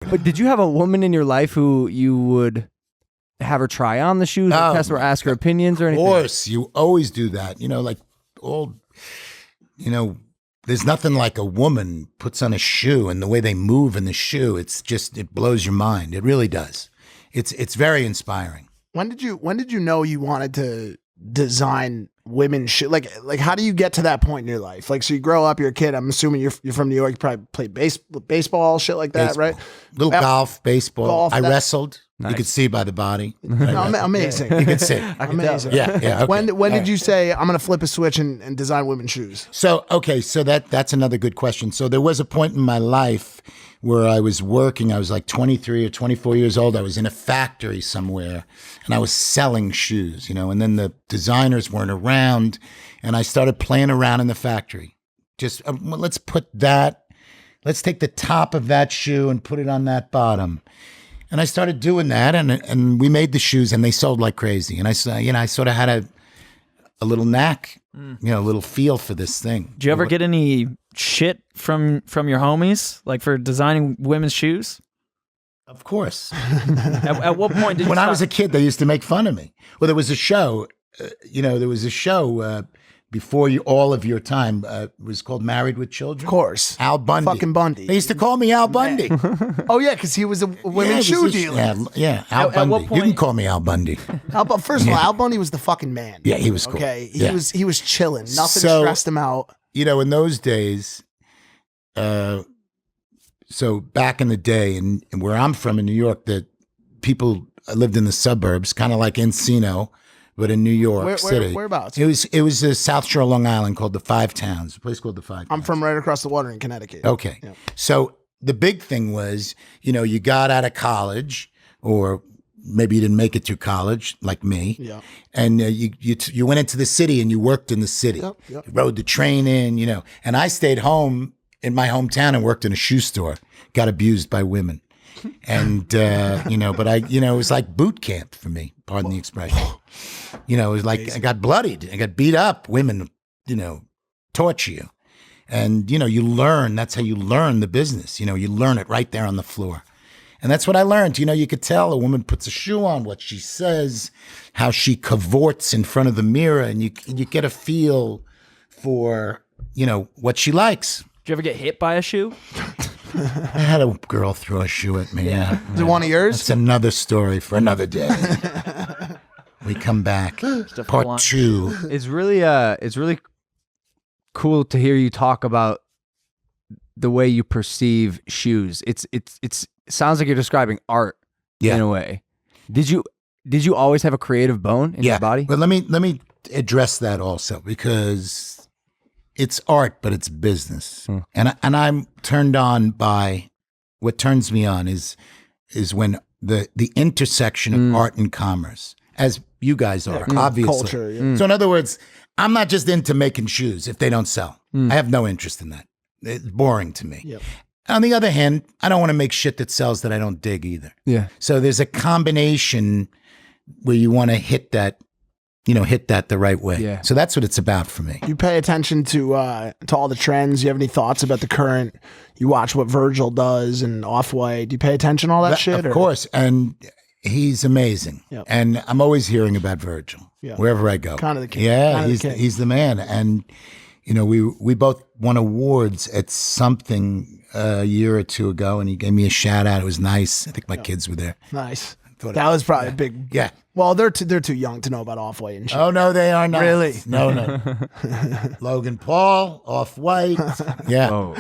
But did you have a woman in your life who you would have her try on the shoes or test or ask her opinions or anything? Of course, you always do that. There's nothing like a woman puts on a shoe and the way they move in the shoe. It blows your mind. It really does. It's very inspiring. When did you know you wanted to design women's shoes? Like how do you get to that point in your life? Like, so you grow up, you're a kid. I'm assuming you're from New York. You probably played baseball, shit like that, Baseball. right? Little golf, baseball. Golf, I wrestled. Nice. You could see by the body. Amazing. You could see. Amazing. Yeah. Okay. When did you say I'm going to flip a switch and design women's shoes? So that's another good question. So there was a point in my life where I was working. I was like 23 or 24 years old. I was in a factory somewhere and I was selling shoes, and then the designers weren't around and I started playing around in the factory. Just let's take the top of that shoe and put it on that bottom. And I started doing that and we made the shoes and they sold like crazy. And I sort of had a little knack, a little feel for this thing. Did you ever get any shit from your homies, like for designing women's shoes? Of course. At what point did you When I was a kid, they used to make fun of me. Well, there was a show, before all of your time. It was called Married with Children. Of course. Al Bundy. Fucking Bundy. They used to call me Al Bundy. Oh, yeah, because he was a women's shoe dealer. Yeah, Al Bundy. what point- You can call me Al Bundy. First of all, Al Bundy was the fucking man. Yeah, he was cool. Okay, Yeah. he was chilling. Nothing So- stressed him out. In those days, so back in the day, and where I'm from in New York, that people lived in the suburbs, kind of like Encino, but in New York City. Whereabouts? It was the South Shore, Long Island, called the Five Towns. A place called the Five Towns. I'm from right across the water in Connecticut. Okay. Yeah. So the big thing was, you got out of college, or maybe you didn't make it through college, like me. Yeah. And you went into the city and you worked in the city. Yep. You rode the train in, And I stayed home in my hometown and worked in a shoe store. Got abused by women. And, but it was like boot camp for me, pardon the expression. It was like I got bloodied. I got beat up. Women, torture you. And, you learn. That's how you learn the business. You learn it right there on the floor. And that's what I learned. You could tell a woman puts a shoe on, what she says, how she cavorts in front of the mirror, and you get a feel for, what she likes. Did you ever get hit by a shoe? I had a girl throw a shoe at me. Yeah. Is it one of yours? That's another story for another day. We come back. Part 2. It's really cool to hear you talk about the way you perceive shoes. It sounds like you're describing art in a way. Did you always have a creative bone in your body? But let me address that also, because it's art, but it's business. And I'm turned on by, what turns me on is when the intersection of art and commerce, as you guys are, obviously. Culture. Yeah. So in other words, I'm not just into making shoes if they don't sell. I have no interest in that. It's boring to me. Yep. On the other hand, I don't want to make shit that sells that I don't dig either. Yeah. So there's a combination where you want to hit that the right way. Yeah. So that's what it's about for me. You pay attention to all the trends. You have any thoughts about the current? You watch what Virgil does and Off-White. Do you pay attention to all that shit? Of course. And he's amazing. Yep. And I'm always hearing about Virgil wherever I go. Kind of the king. Yeah, Kind of the king. he's the man. And, we both won awards at something a year or two ago, and he gave me a shout out. It was nice. I think my kids were there. Nice. That was probably a big. Yeah. Well, they're too young to know about Off-White and shit. Oh, no, they are not. Really? No. Logan Paul, Off-White. Yeah. Oh.